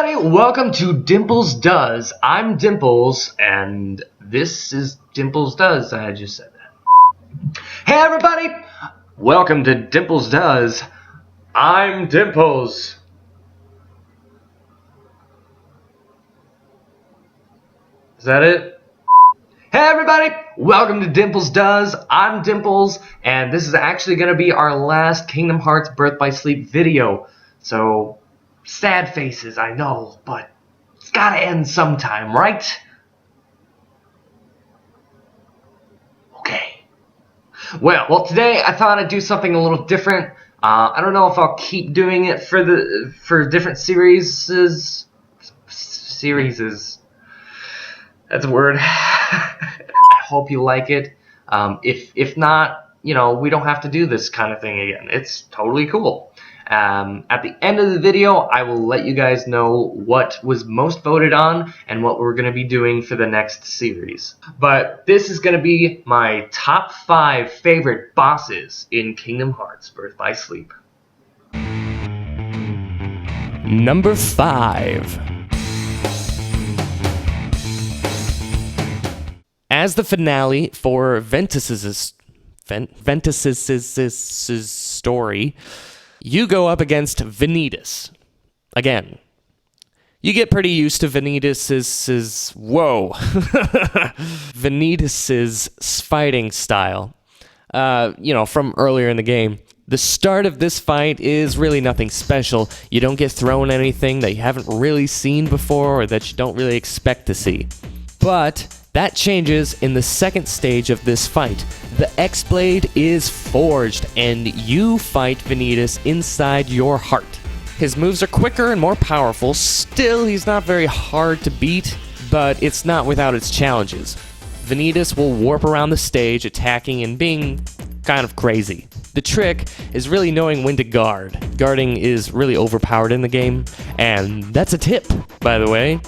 everybody, welcome to Dimples Does. I'm Dimples, and this is Dimples Does. I just said that. Hey everybody, welcome to Dimples Does. I'm Dimples. Is that it? Hey everybody, welcome to Dimples Does. I'm Dimples, and this is actually going to be our last Kingdom Hearts Birth by Sleep video. So, sad faces, I know, but it's gotta end sometime, right? Okay. Well, today I thought I'd do something a little different. I don't know if I'll keep doing it for different series. That's a word. I hope you like it. If not, you know, we don't have to do this kind of thing again. It's totally cool. At the end of the video, I will let you guys know what was most voted on and what we're going to be doing for the next series. But this is going to be my top 5 favorite bosses in Kingdom Hearts Birth by Sleep. Number 5. As the finale for Vanitas' story, you go up against Vanitas. Again, you get pretty used to Vanitas' Vanitas' fighting style, from earlier in the game. The start of this fight is really nothing special. You don't get thrown anything that you haven't really seen before or that you don't really expect to see. But that changes in the second stage of this fight. The X-Blade is forged, and you fight Vanitas inside your heart. His moves are quicker and more powerful. Still, he's not very hard to beat, but it's not without its challenges. Vanitas will warp around the stage, attacking and being kind of crazy. The trick is really knowing when to guard. Guarding is really overpowered in the game, and that's a tip, by the way.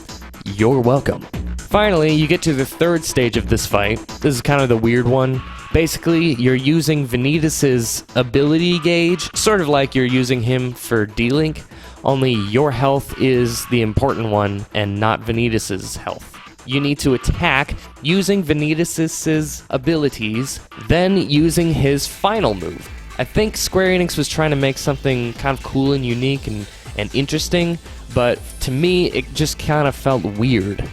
You're welcome. Finally, you get to the third stage of this fight. This is kind of the weird one. Basically, you're using Vanitas' ability gauge, sort of like you're using him for D-Link, only your health is the important one and not Vanitas' health. You need to attack using Vanitas' abilities, then using his final move. I think Square Enix was trying to make something kind of cool and unique and interesting, but to me, it just kind of felt weird.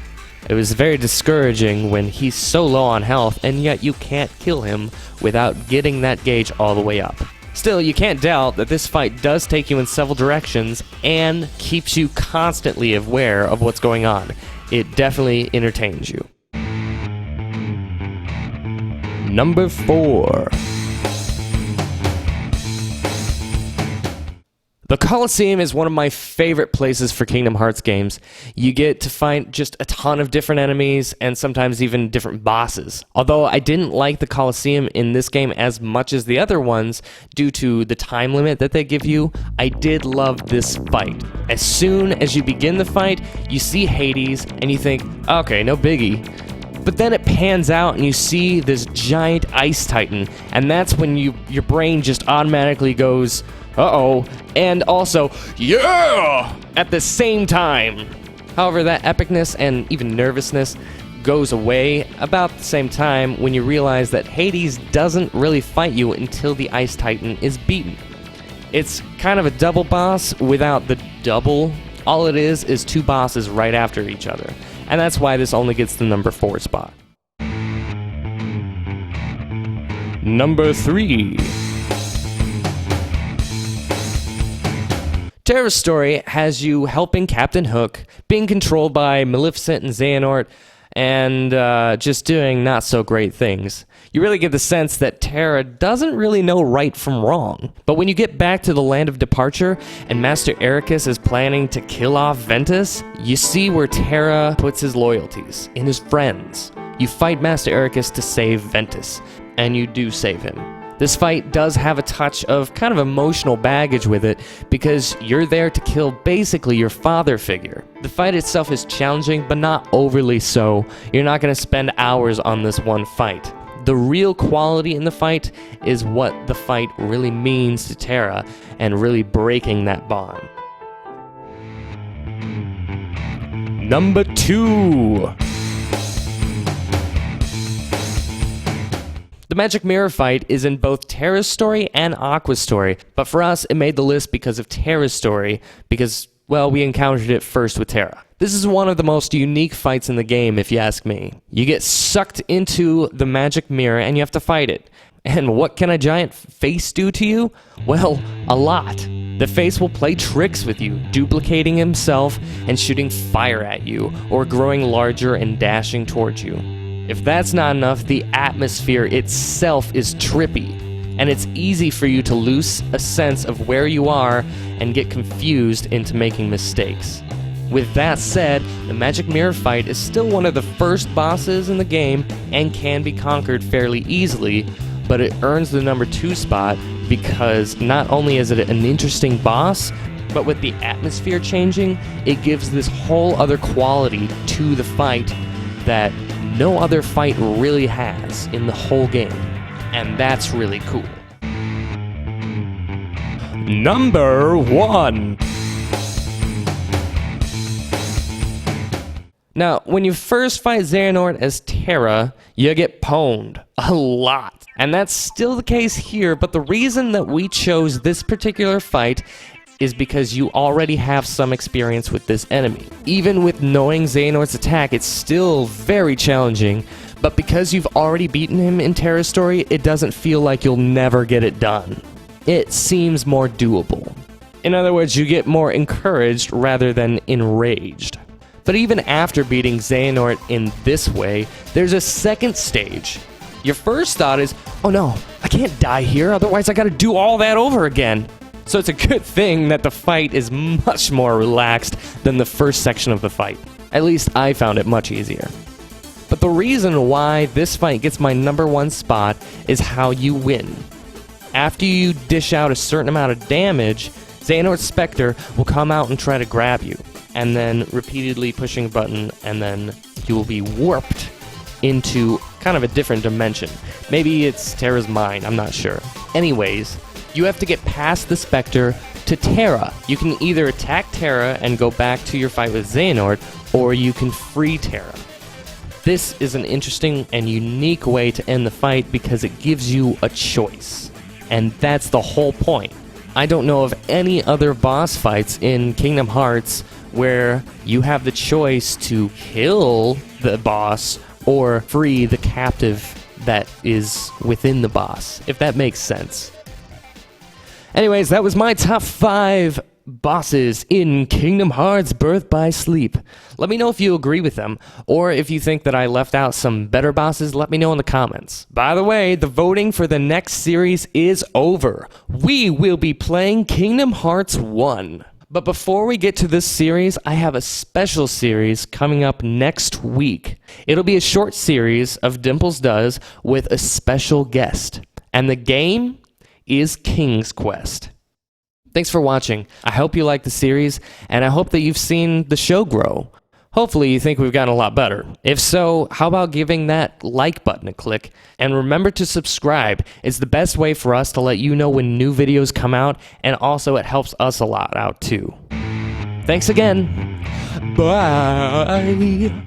It was very discouraging when he's so low on health, and yet you can't kill him without getting that gauge all the way up. Still, you can't doubt that this fight does take you in several directions and keeps you constantly aware of what's going on. It definitely entertains you. Number 4. The Colosseum is one of my favorite places for Kingdom Hearts games. You get to fight just a ton of different enemies and sometimes even different bosses. Although I didn't like the Colosseum in this game as much as the other ones due to the time limit that they give you, I did love this fight. As soon as you begin the fight, you see Hades and you think, okay, no biggie. But then it pans out and you see this giant ice titan, and that's when your brain just automatically goes, uh-oh, and also, yeah, at the same time. However, that epicness and even nervousness goes away about the same time when you realize that Hades doesn't really fight you until the Ice Titan is beaten. It's kind of a double boss without the double. All it is 2 bosses right after each other. And that's why this only gets the number 4 spot. Number 3. Terra's story has you helping Captain Hook, being controlled by Maleficent and Xehanort, and just doing not so great things. You really get the sense that Terra doesn't really know right from wrong. But when you get back to the Land of Departure and Master Ericus is planning to kill off Ventus, you see where Terra puts his loyalties, in his friends. You fight Master Ericus to save Ventus, and you do save him. This fight does have a touch of kind of emotional baggage with it because you're there to kill basically your father figure. The fight itself is challenging, but not overly so. You're not going to spend hours on this one fight. The real quality in the fight is what the fight really means to Terra and really breaking that bond. Number 2. The Magic Mirror fight is in both Terra's story and Aqua's story, but for us, it made the list because of Terra's story, because, well, we encountered it first with Terra. This is one of the most unique fights in the game, if you ask me. You get sucked into the Magic Mirror and you have to fight it. And what can a giant face do to you? Well, a lot. The face will play tricks with you, duplicating himself and shooting fire at you, or growing larger and dashing towards you. If that's not enough, the atmosphere itself is trippy, and it's easy for you to lose a sense of where you are and get confused into making mistakes. With that said, the Magic Mirror fight is still one of the first bosses in the game and can be conquered fairly easily, but it earns the number 2 spot because not only is it an interesting boss, but with the atmosphere changing, it gives this whole other quality to the fight that no other fight really has in the whole game, and that's really cool. Number 1. Now, when you first fight Xehanort as Terra, you get pwned a lot. And that's still the case here, but the reason that we chose this particular fight is because you already have some experience with this enemy. Even with knowing Xehanort's attack, it's still very challenging, but because you've already beaten him in Terra's story, it doesn't feel like you'll never get it done. It seems more doable. In other words, you get more encouraged rather than enraged. But even after beating Xehanort in this way, there's a second stage. Your first thought is, oh no, I can't die here, otherwise I gotta do all that over again. So it's a good thing that the fight is much more relaxed than the first section of the fight. At least I found it much easier. But the reason why this fight gets my number 1 spot is how you win. After you dish out a certain amount of damage, Xehanort's Spectre will come out and try to grab you, and then repeatedly pushing a button, and then you will be warped into kind of a different dimension. Maybe it's Terra's mind, I'm not sure. Anyways, you have to get past the Spectre to Terra. You can either attack Terra and go back to your fight with Xehanort, or you can free Terra. This is an interesting and unique way to end the fight because it gives you a choice. And that's the whole point. I don't know of any other boss fights in Kingdom Hearts where you have the choice to kill the boss or free the captive that is within the boss, if that makes sense. Anyways, that was my top 5 bosses in Kingdom Hearts Birth by Sleep. Let me know if you agree with them, or if you think that I left out some better bosses, let me know in the comments. By the way, the voting for the next series is over. We will be playing Kingdom Hearts 1. But before we get to this series, I have a special series coming up next week. It'll be a short series of Dimples Does with a special guest. And the game is King's Quest. Thanks for watching. I hope you like the series, and I hope that you've seen the show grow. Hopefully you think we've gotten a lot better. If so, how about giving that like button a click? And remember to subscribe. It's the best way for us to let you know when new videos come out, and also it helps us a lot out too. Thanks again. Bye.